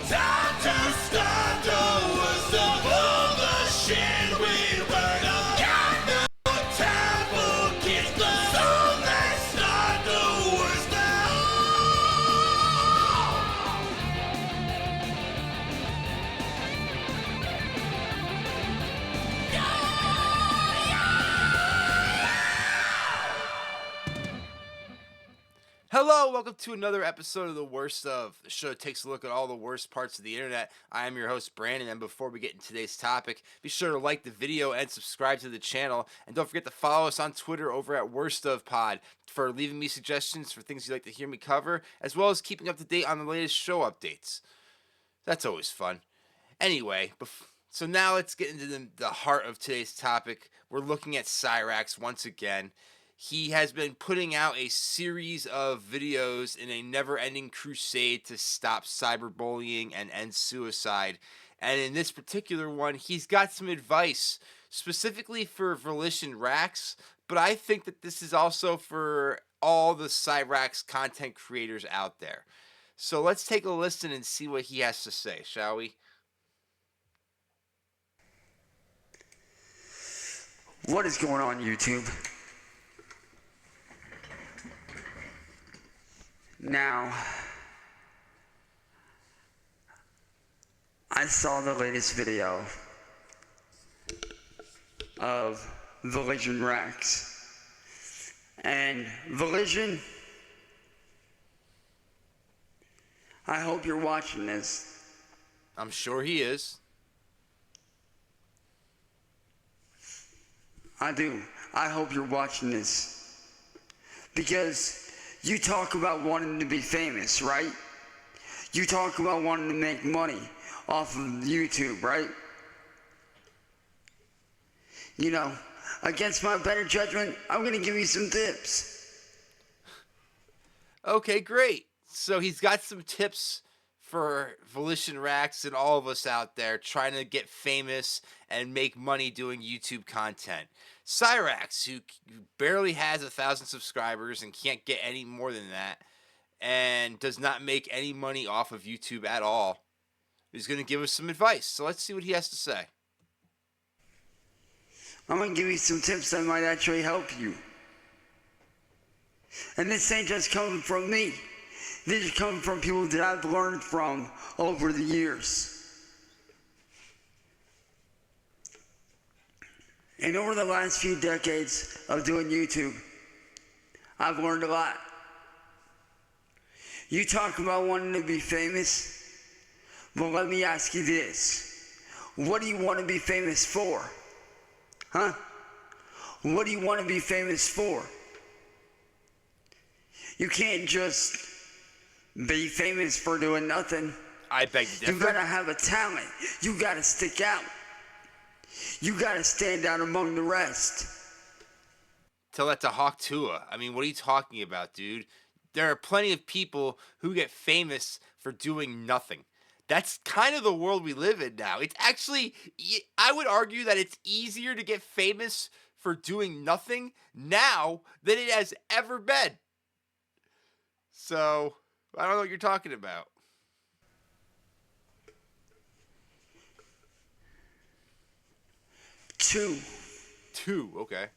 Time to start the worst of all the shit we learned. Got no time for kids, so let's start the worst now. Hello, welcome to another episode of The Worst Of, the show that takes a look at all the worst parts of the internet. I am your host, Brandon, and before we get into today's topic, be sure to like the video and subscribe to the channel, and don't forget to follow us on Twitter over at Worst Of Pod for leaving me suggestions for things you'd like to hear me cover, as well as keeping up to date on the latest show updates. That's always fun. Anyway, so now let's get into the heart of today's topic. We're looking at Cyraxx once again. He has been putting out a series of videos in a never-ending crusade to stop cyberbullying and end suicide. And in this particular one, he's got some advice specifically for Cyraxx, but I think that this is also for all the Cyraxx content creators out there. So let's take a listen and see what he has to say, shall we? What is going on, YouTube? Now, I saw the latest video of Cyraxx, and Cyraxx, I hope you're watching this. I'm sure he is. I do. I hope you're watching this, because you talk about wanting to be famous, right? You talk about wanting to make money off of YouTube, right? You know, against my better judgment, I'm going to give you some tips. Okay, great. So he's got some tips for Cyraxx and all of us out there trying to get famous and make money doing YouTube content. Cyraxx, who barely has 1,000 subscribers and can't get any more than that, and does not make any money off of YouTube at all, is going to give us some advice. So let's see what he has to say. I'm going to give you some tips that might actually help you. And this ain't just coming from me. These are coming from people that I've learned from over the years. And over the last few decades of doing YouTube, I've learned a lot. You talk about wanting to be famous, well, let me ask you this. What do you want to be famous for? Huh? What do you want to be famous for? You can't just be famous for doing nothing. I beg to differ. You gotta have a talent. You gotta stick out. You gotta stand out among the rest. Tell that to Hawk Tua. I mean, what are you talking about, dude? There are plenty of people who get famous for doing nothing. That's kind of the world we live in now. It's actually, I would argue that it's easier to get famous for doing nothing now than it has ever been. So, I don't know what you're talking about. Two, okay.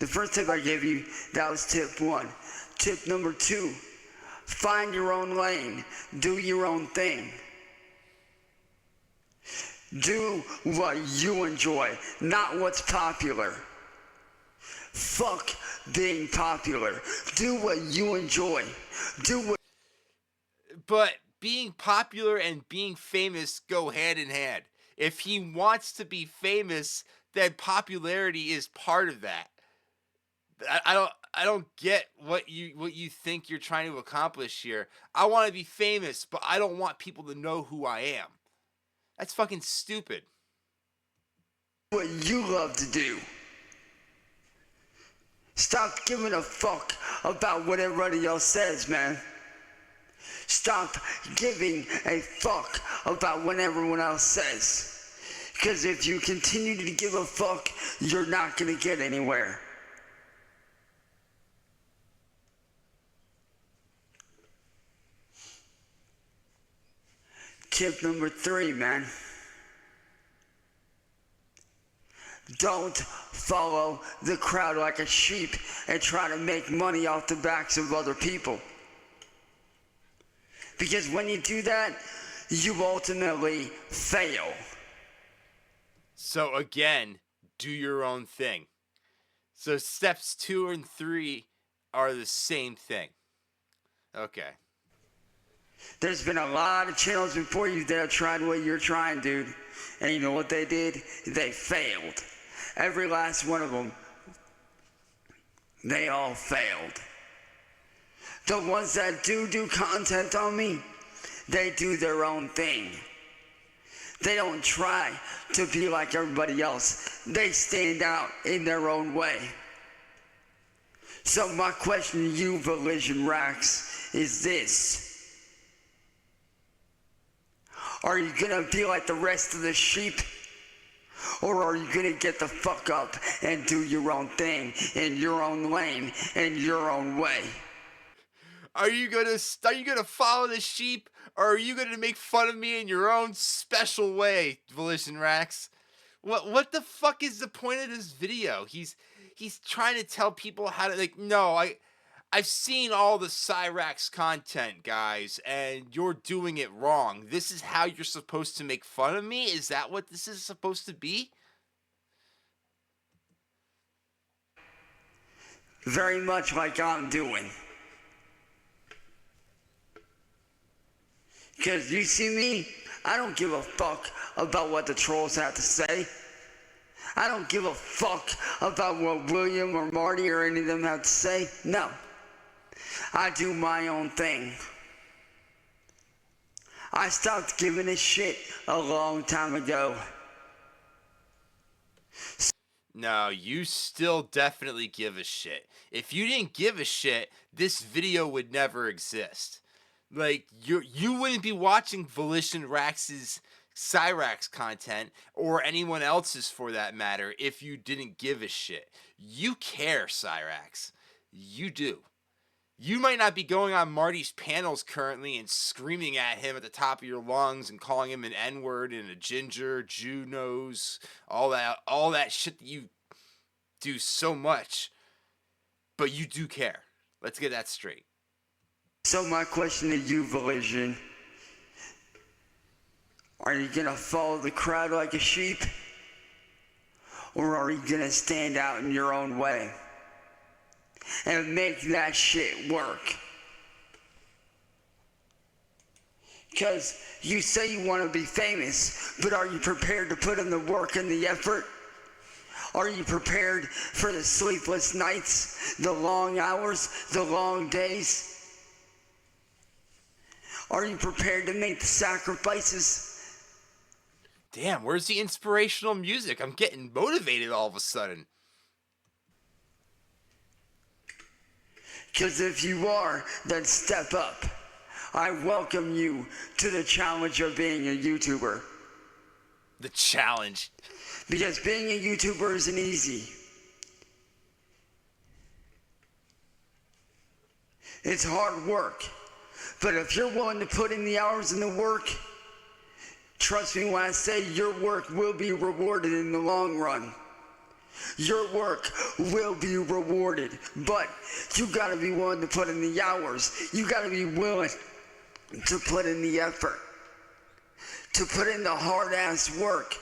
the first tip I gave you, that was tip 1. Tip number 2, find your own lane. Do your own thing. Do what you enjoy, not what's popular. Fuck being popular. Do what you enjoy. Do what... But being popular and being famous go hand in hand. If he wants to be famous, then popularity is part of that. I don't get what you think you're trying to accomplish here. I want to be famous, but I don't want people to know who I am. That's fucking stupid. What you love to do. Stop giving a fuck about what everybody else says, man. Stop giving a fuck about what everyone else says. Because if you continue to give a fuck, you're not gonna get anywhere. Tip number 3, man. Don't follow the crowd like a sheep and try to make money off the backs of other people. Because when you do that, you ultimately fail. So again, do your own thing. So steps 2 and 3 are the same thing. Okay. There's been a lot of channels before you that have tried what you're trying, dude. And you know what they did? They failed. Every last one of them. They all failed. The ones that do content on me, they do their own thing. They don't try to be like everybody else. They stand out in their own way. So my question to you, Cyraxx, is this. Are you gonna be like the rest of the sheep? Or are you gonna get the fuck up and do your own thing in your own lane, in your own way? Are you gonna follow the sheep, or are you gonna make fun of me in your own special way, Cyraxx? What the fuck is the point of this video? He's trying to tell people how to, like, no, I've seen all the Cyraxx content, guys, and you're doing it wrong. This is how you're supposed to make fun of me? Is that what this is supposed to be? Very much like I'm doing. Because you see me, I don't give a fuck about what the trolls have to say. I don't give a fuck about what William or Marty or any of them have to say. No. I do my own thing. I stopped giving a shit a long time ago. No, you still definitely give a shit. If you didn't give a shit, this video would never exist. Like, you wouldn't be watching Cyraxx's Cyraxx content, or anyone else's for that matter, if you didn't give a shit. You care, Cyraxx. You do. You might not be going on Marty's panels currently and screaming at him at the top of your lungs and calling him an N-word and a ginger, Jew nose, all that shit that you do so much. But you do care. Let's get that straight. So my question to you, Volition, are you gonna follow the crowd like a sheep? Or are you gonna stand out in your own way and make that shit work? Because you say you want to be famous, but are you prepared to put in the work and the effort? Are you prepared for the sleepless nights, the long hours, the long days? Are you prepared to make the sacrifices? Damn, where's the inspirational music? I'm getting motivated all of a sudden. Because if you are, then step up. I welcome you to the challenge of being a YouTuber. The challenge. Because being a YouTuber isn't easy. It's hard work. But if you're willing to put in the hours and the work, trust me when I say your work will be rewarded in the long run. Your work will be rewarded, but you gotta be willing to put in the hours. You gotta be willing to put in the effort, to put in the hard-ass work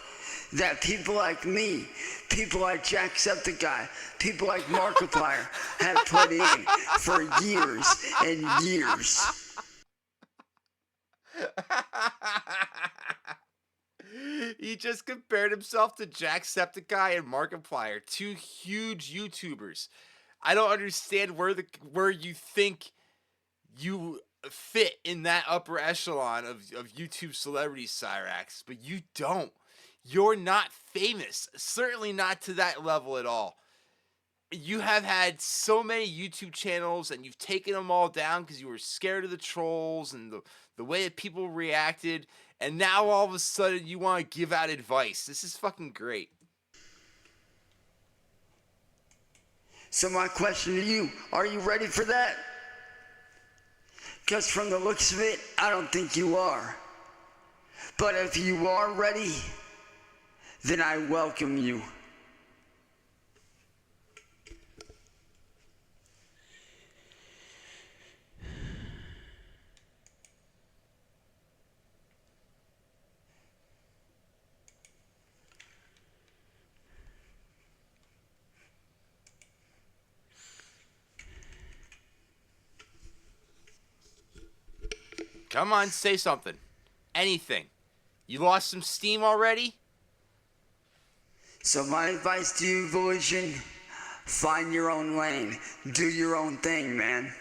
that people like me, people like Jacksepticeye, people like Markiplier have put in for years and years. He just compared himself to Jacksepticeye and Markiplier, two huge YouTubers. I don't understand where you think you fit in that upper echelon of YouTube celebrities, Cyraxx, but you don't. You're not famous, certainly not to that level at all. You have had so many YouTube channels and you've taken them all down because you were scared of the trolls and the way that people reacted. And now all of a sudden you want to give out advice. This is fucking great. So my question to you, are you ready for that? Because from the looks of it, I don't think you are. But if you are ready, then I welcome you. Come on, say something. Anything. You lost some steam already? So my advice to you, Volition, find your own lane. Do your own thing, man.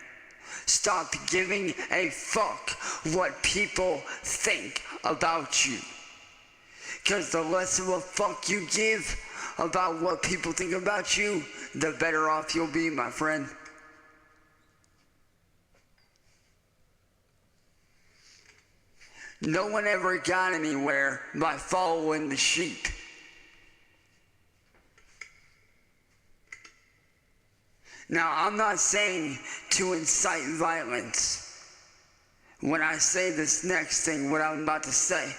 Stop giving a fuck what people think about you. Because the less of a fuck you give about what people think about you, the better off you'll be, my friend. No one ever got anywhere by following the sheep. Now, I'm not saying to incite violence when I say this next thing, what I'm about to say.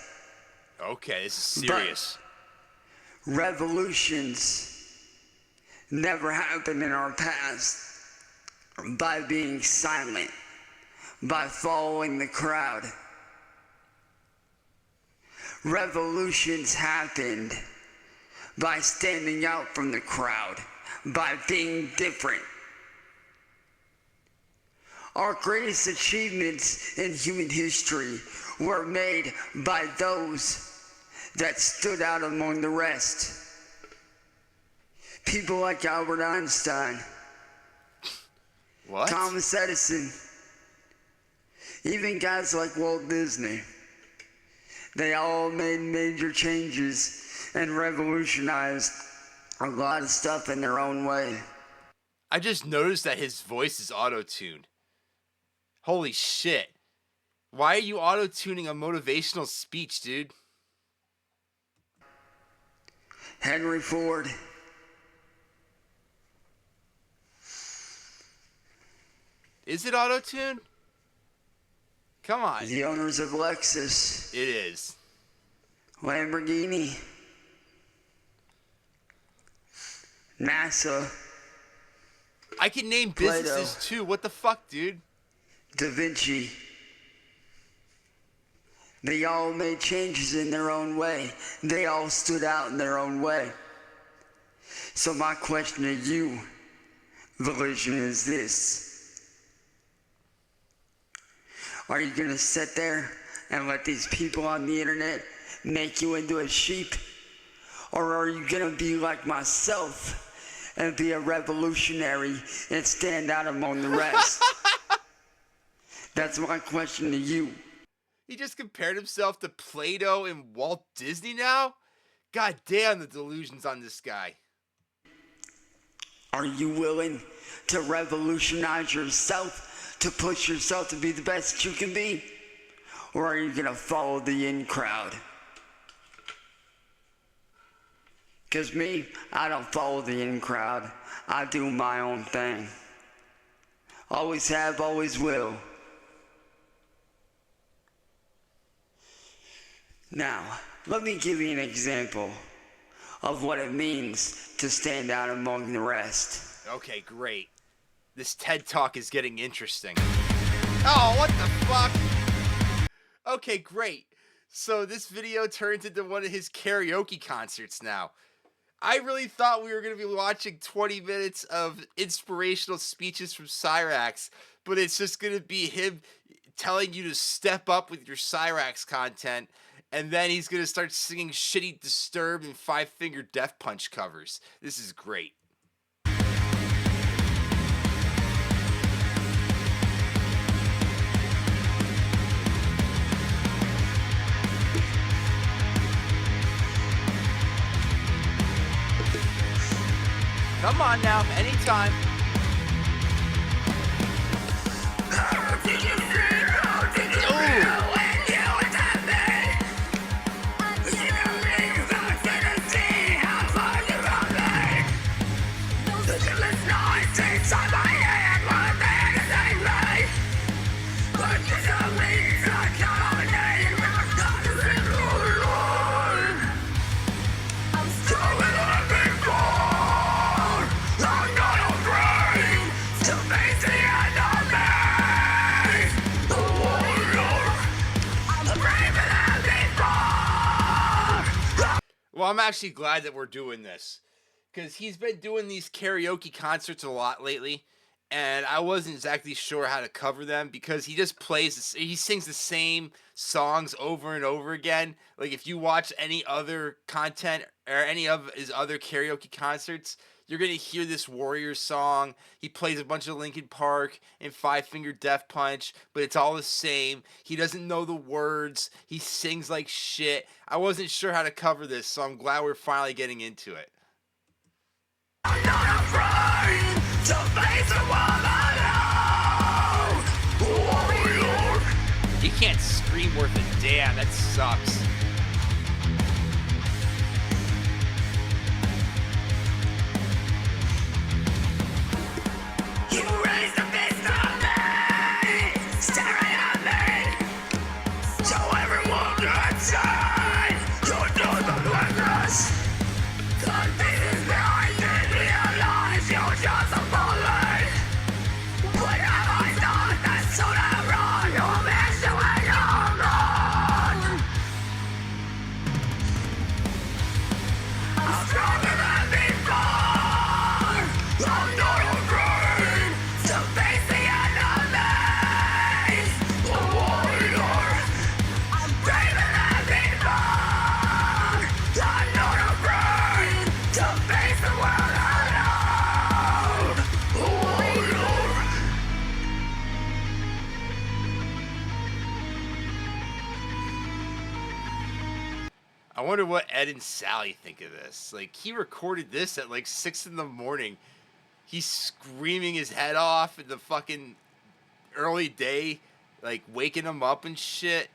Okay, this is serious. But revolutions never happened in our past by being silent, by following the crowd. Revolutions happened by standing out from the crowd, by being different. Our greatest achievements in human history were made by those that stood out among the rest. People like Albert Einstein, What? Thomas Edison, even guys like Walt Disney. They all made major changes and revolutionized a lot of stuff in their own way. I just noticed that his voice is auto-tuned. Holy shit. Why are you auto-tuning a motivational speech, dude? Henry Ford. Is it auto-tuned? Come on. The owners of Lexus, It is. Lamborghini, NASA, I can name Play-Doh. businesses too. What the fuck, dude? Da Vinci. They all made changes in their own way. They all stood out in their own way. So my question to you, Volition, is this. Are you gonna sit there and let these people on the internet make you into a sheep? Or are you gonna be like myself and be a revolutionary and stand out among the rest? That's my question to you. He just compared himself to Play-Doh and Walt Disney now? God damn the delusions on this guy. Are you willing to revolutionize yourself, to push yourself to be the best you can be? Or are you gonna follow the in crowd? Because me, I don't follow the in crowd. I do my own thing. Always have, always will. Now, let me give you an example of what it means to stand out among the rest. Okay, great. This TED Talk is getting interesting. Oh, what the fuck? Okay, great. So this video turns into one of his karaoke concerts now. I really thought we were going to be watching 20 minutes of inspirational speeches from Cyraxx, but it's just going to be him telling you to step up with your Cyraxx content, and then he's going to start singing shitty Disturbed and Five Finger Death Punch covers. This is great. Come on now, anytime. Ooh. Well, I'm actually glad that we're doing this because he's been doing these karaoke concerts a lot lately, and I wasn't exactly sure how to cover them because he just he sings the same songs over and over again. Like if you watch any other content or any of his other karaoke concerts, you're gonna hear this Warriors song. He plays a bunch of Linkin Park and Five Finger Death Punch, but it's all the same. He doesn't know the words. He sings like shit. I wasn't sure how to cover this, so I'm glad we're finally getting into it. I'm not afraid to face the world alone. Warrior. He can't scream worth a damn. That sucks. You raise the fist at me, staring at me, so everyone can see you're doing the witness. The pieces behind it realize you're just a bully. What have I done that's so damn wrong? You're missing when you're gone. I'm stronger than before. I'm not afraid to face the enemies. A warrior. I'm braver than before. I'm not afraid to face the world alone. A warrior. I wonder what Ed and Sally think of this. Like, he recorded this at like 6 in the morning. He's screaming his head off in the fucking early day, like waking him up and shit.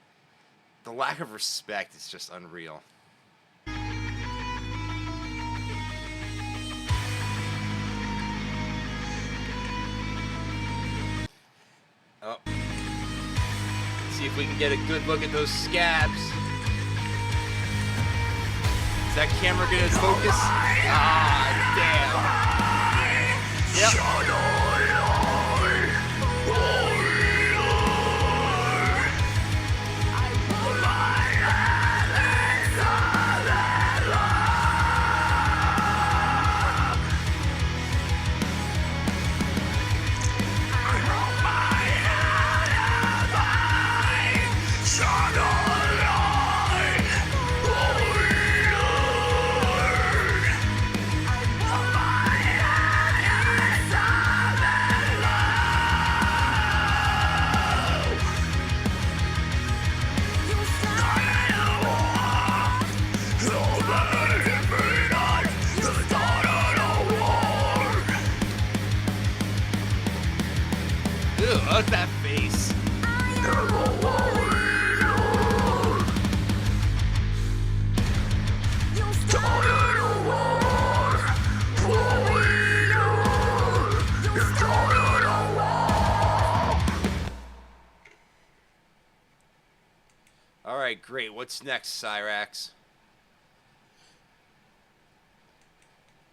The lack of respect is just unreal. Oh. See if we can get a good look at those scabs. Is that camera gonna focus? Ah, damn. Yep. Ew, look at that face. All right, great. What's next, Cyraxx?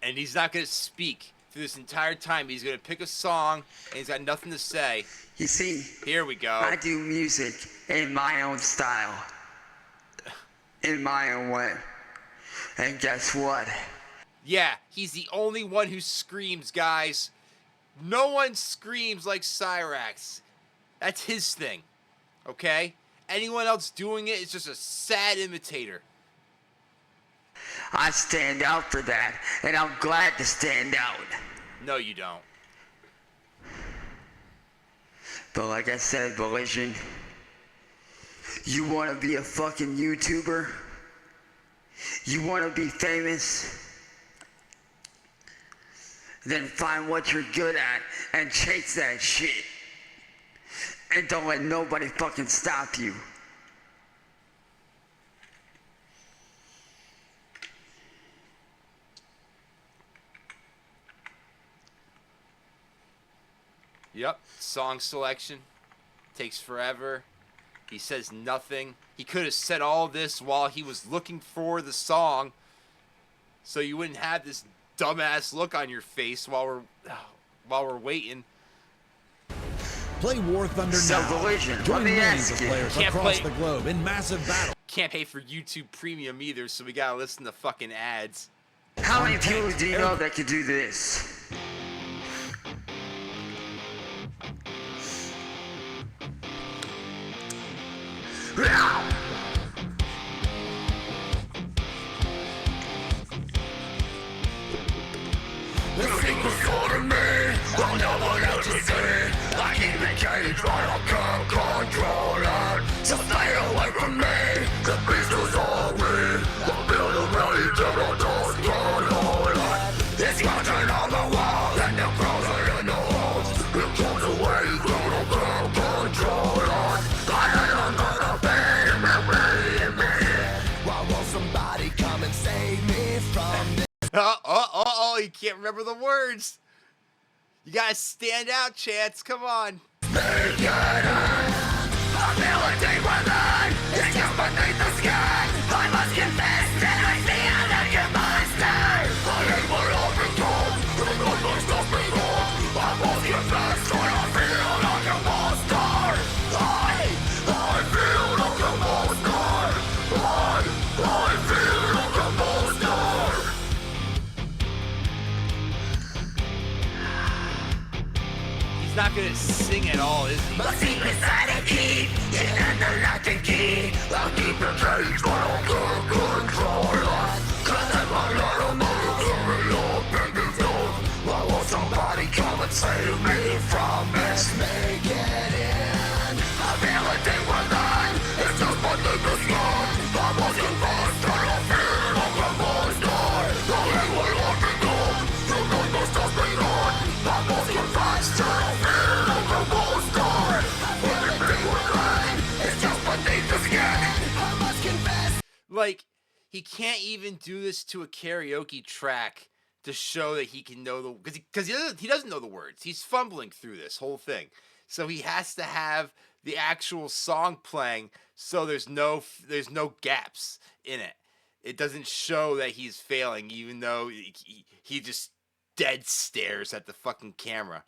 And he's not going to speak through this entire time. He's going to pick a song, and he's got nothing to say. You see, Here we go. I do music in my own style, in my own way. And guess what? Yeah, he's the only one who screams, guys. No one screams like Cyraxx. That's his thing, okay? Anyone else doing it is just a sad imitator. I stand out for that, and I'm glad to stand out. No, you don't. But like I said, Volition, you want to be a fucking YouTuber? You want to be famous? Then find what you're good at and chase that shit. And don't let nobody fucking stop you. Yep, song selection takes forever. He says nothing. He could have said all this while he was looking for the song, so you wouldn't have this dumbass look on your face while we're waiting. Play War Thunder So, now. Volition, Join let me millions ask of you. players Can't across play- the globe in massive battle. can't pay for YouTube Premium either, so we gotta listen to fucking ads. How many people do you know that could do this? The secret's holding me, I'll never let you see. I keep it caged, but I can't control it. So stay away from me, the beast is hungry. I'm building ready till the doors can't hold it. It's scratching on the wall, and the crows are in the holes. It comes away, so I can't control it. I ain't under the pain, why won't somebody come and save me from this? Oh, you can't remember the words. You gotta stand out, Chance. Come on. Ability within, it's just beneath the skin. I must confess that I feel like a monster. I hate what I've been told, and I must not be wrong. I must confess that I feel like a monster. I feel like a monster. I feel like a monster. He's not gonna sing at all, is he? My secret's that I keep, and the lock and key. I'll keep it caged, but I can't control it. 'Cause I'm a little move, hurry up and be done. Why won't somebody come and save me from this? Make it in. Ability within, it's just beneath the skin. I must confess that I feel like a monster. I hate what I've been done, and I must not be done. I must confess that I feel like a monster. Ability within, it's just beneath the skin. I must confess. Like, he can't even do this to a karaoke track to show that he can know the, because he doesn't know the words. He's fumbling through this whole thing, so he has to have the actual song playing, so there's no gaps in it. It doesn't show that he's failing, even though he just dead stares at the fucking camera.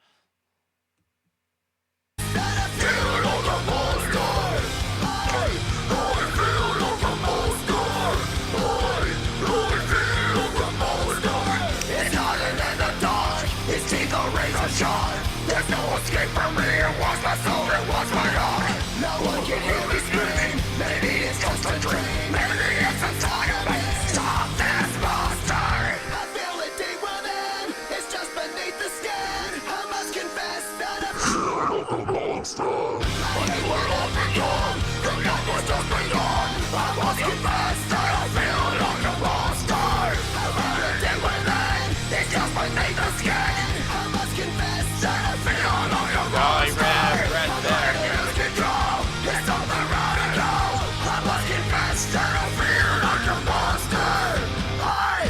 There's no escape from me, it was my soul, it was my heart. No one can hear me scream, maybe it's just a dream. Maybe it's inside of me, stop this monster. I feel it deep within, it's just beneath the skin. I must confess that I feel like a monster. I hate what I've become, the night was just begun. I must confess that I feel like a monster. I feel it deep within, it's just beneath the skin. I must confess that I feel like a monster. He ran out of breath there. Lose control, it's something radical. I must confess that I feel like a monster. I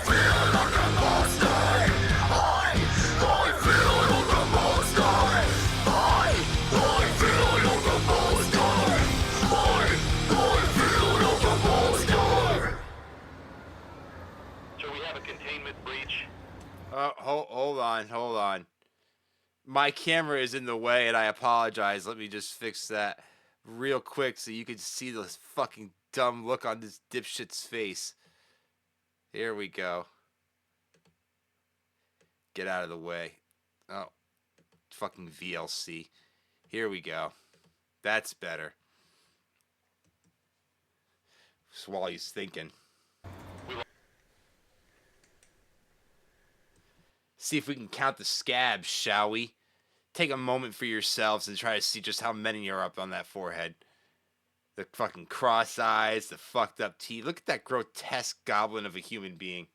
feel like a monster. I feel like a monster. I feel like a monster. I feel like a monster. So we have a containment breach. Hold on. My camera is in the way, and I apologize. Let me just fix that real quick so you can see this fucking dumb look on this dipshit's face. Here we go. Get out of the way. Oh, fucking VLC. Here we go. That's better. Just while he's thinking. See if we can count the scabs, shall we? Take a moment for yourselves and try to see just how many are up on that forehead. The fucking cross eyes, the fucked up teeth. Look at that grotesque goblin of a human being.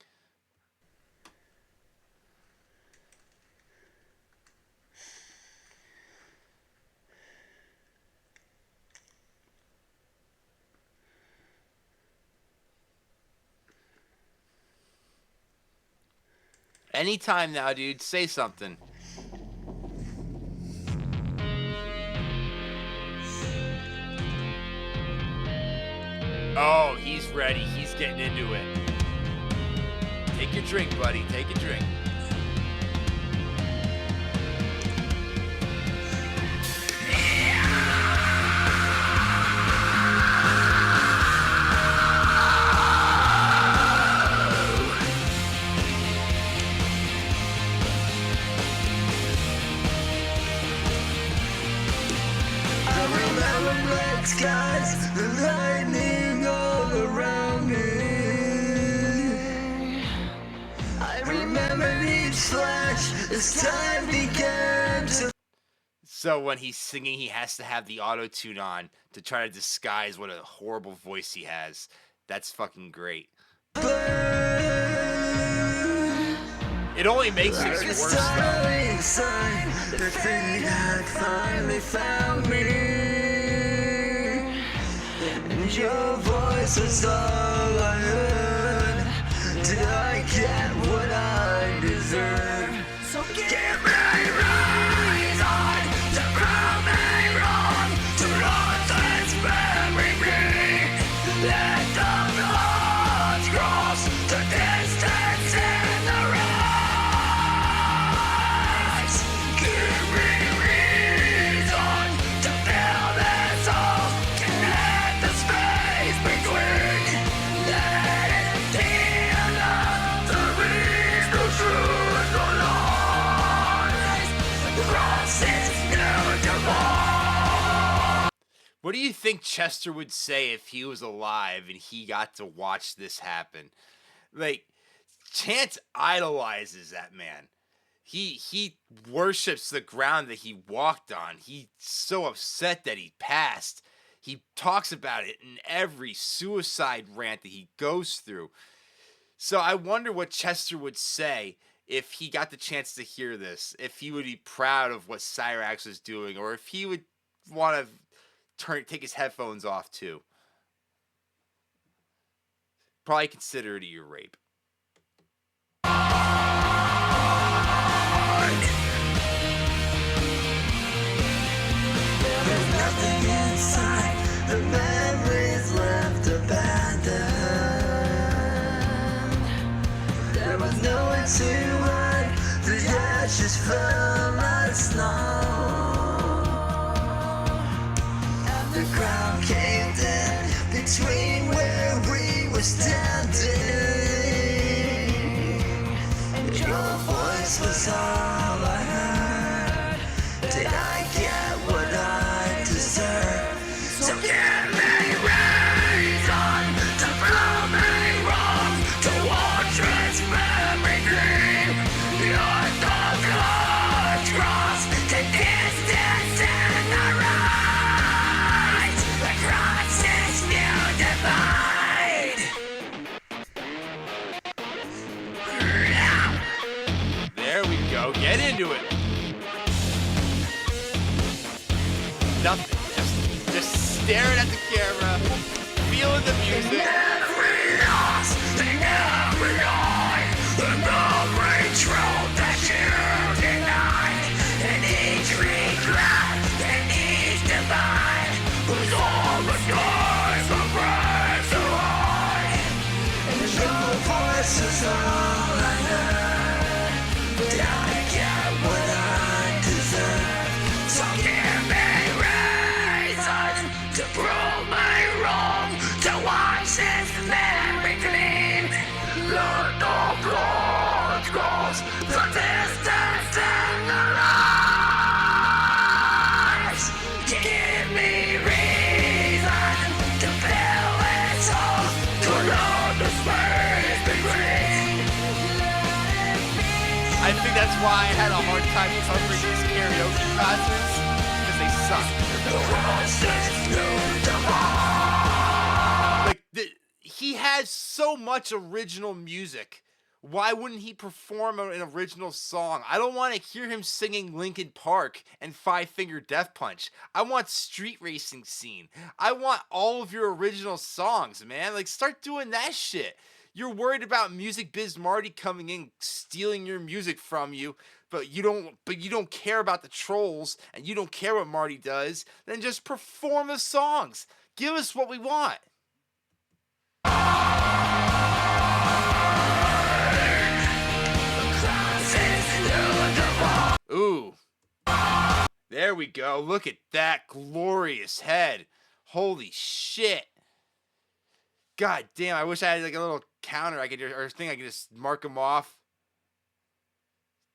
Anytime now, dude. Say something. Oh, he's ready. He's getting into it. Take your drink, buddy. Take a drink. the lightning all around me. I remember each flash as time began to. So when he's singing, he has to have the auto-tune on to try to disguise what a horrible voice he has. That's fucking great. It only makes things worse, though. Inside, the thing had finally found me, and your voice was all I heard. Did I get what I deserve? So give me reason to prove me wrong, to run this memory me. Let the lines cross the distance in the rise. Give me reason to fill this hole, connect the space between. Let it feel up the reach, the truth, the lies. Cross this new divide. What do you think Chester would say if he was alive and he got to watch this happen? Like, Chance idolizes that man. He worships the ground that he walked on. He's so upset that he passed. He talks about it in every suicide rant that he goes through. So I wonder what Chester would say if he got the chance to hear this. If he would be proud of what Cyraxx was doing, or if he would want to take his headphones off too. Probably consider it a ear rape. There's nothing inside, the memories left abandoned. There was nowhere to hide, the ashes fell like snow. And the ground caved in between where we were standing. And your voice was all I heard. Did I get what I deserve? So give me reason to prove me wrong, to watch this memory dream. Your thoughts cross the distance in the rise, across this new divide. There we go. Get into it. Nothing. Just staring at the camera, feeling the music. Every loss, in every lie, in every truth that you denied, in each regret, in each divide, was all the stars of rise so high. And your voice is all I heard. Did I get what I deserve? So give me reason to prove me wrong, to watch this memory clean. Let the blood cross the distance in the lies. Give me reason to fill this hole, to load the space between. I think that's why I had a hard time covering these karaoke concerts, because they suck. Cross this new divide. Like, he has so much original music. Why wouldn't he perform an original song? I don't want to hear him singing Linkin Park and Five Finger Death Punch. I want Street Racing Scene. I want all of your original songs, man. Like, start doing that shit. You're worried about Music Biz Marty coming in, stealing your music from you, but you don't care about the trolls, and you don't care what Marty does. Then just perform the songs. Give us what we want. Ooh. There we go. Look at that glorious head. Holy shit. God damn, I wish I had like a little counter I could, or thing I could just mark them off.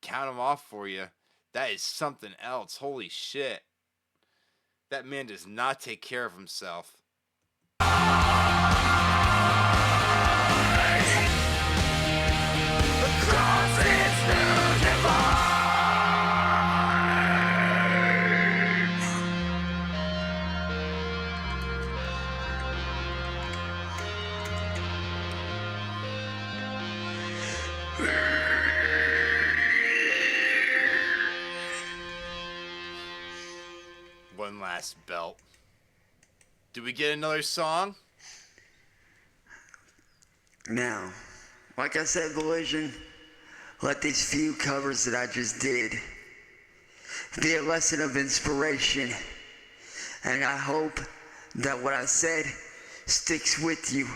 Count them off for you. That is something else. Holy shit. That man does not take care of himself. Across its new divide. One last belt. Do we get another song? Now, like I said, Collision, let these few covers that I just did be a lesson of inspiration. And I hope that what I said sticks with you.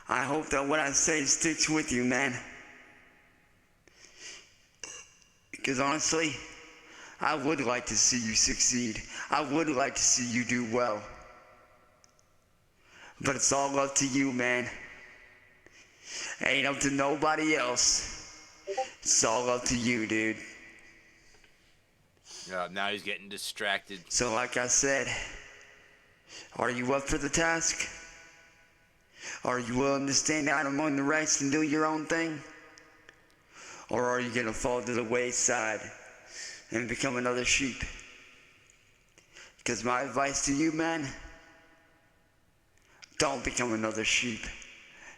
I hope that what I say sticks with you, man. Because honestly, I would like to see you succeed. I would like to see you do well. But it's all up to you, man. Ain't up to nobody else. It's all up to you, dude. Now he's getting distracted. So like I said, are you up for the task? Are you willing to stand out among the rest and do your own thing? Or are you gonna fall to the wayside and become another sheep? Because my advice to you, man, don't become another sheep.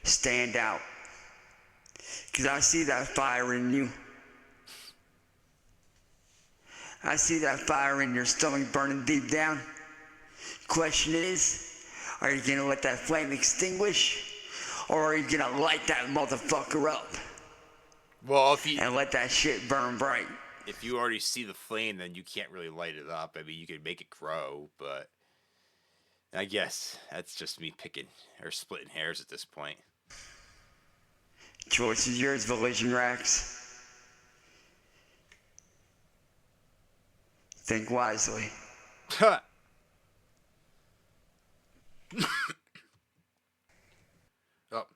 Stand out. Because I see that fire in you. I see that fire in your stomach burning deep down. Question is, are you gonna let that flame extinguish? Or are you gonna light that motherfucker up? Well, And let that shit burn bright. if you already see the flame, then you can't really light it up. I mean, you could make it grow, but I guess that's just me picking or splitting hairs at this point. Choice is yours, Cyraxx. Think wisely. Huh. Oh.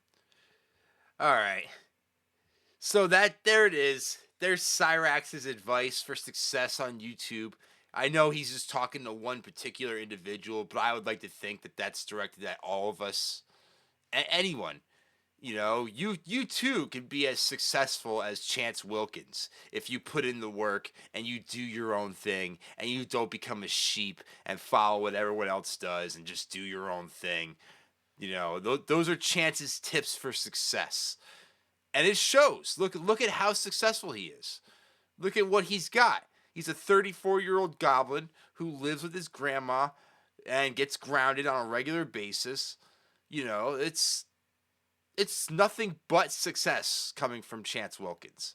All right. So there it is. There's Cyraxx's advice for success on YouTube. I know he's just talking to one particular individual, but I would like to think that that's directed at all of us. Anyone. You know, you too can be as successful as Chance Wilkins if you put in the work and you do your own thing and you don't become a sheep and follow what everyone else does and just do your own thing. You know, those are Chance's tips for success. And it shows. Look at how successful he is. Look at what he's got. He's a 34-year-old goblin who lives with his grandma and gets grounded on a regular basis. You know, it's nothing but success coming from Chance Wilkins.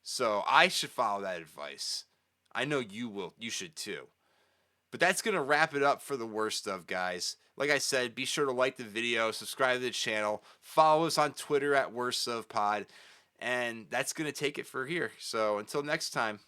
So I should follow that advice. I know you will. You should too. But that's going to wrap it up for the worst of, guys. Like I said, be sure to like the video, subscribe to the channel, follow us on Twitter at Worst of Pod, and that's going to take it for here. So until next time.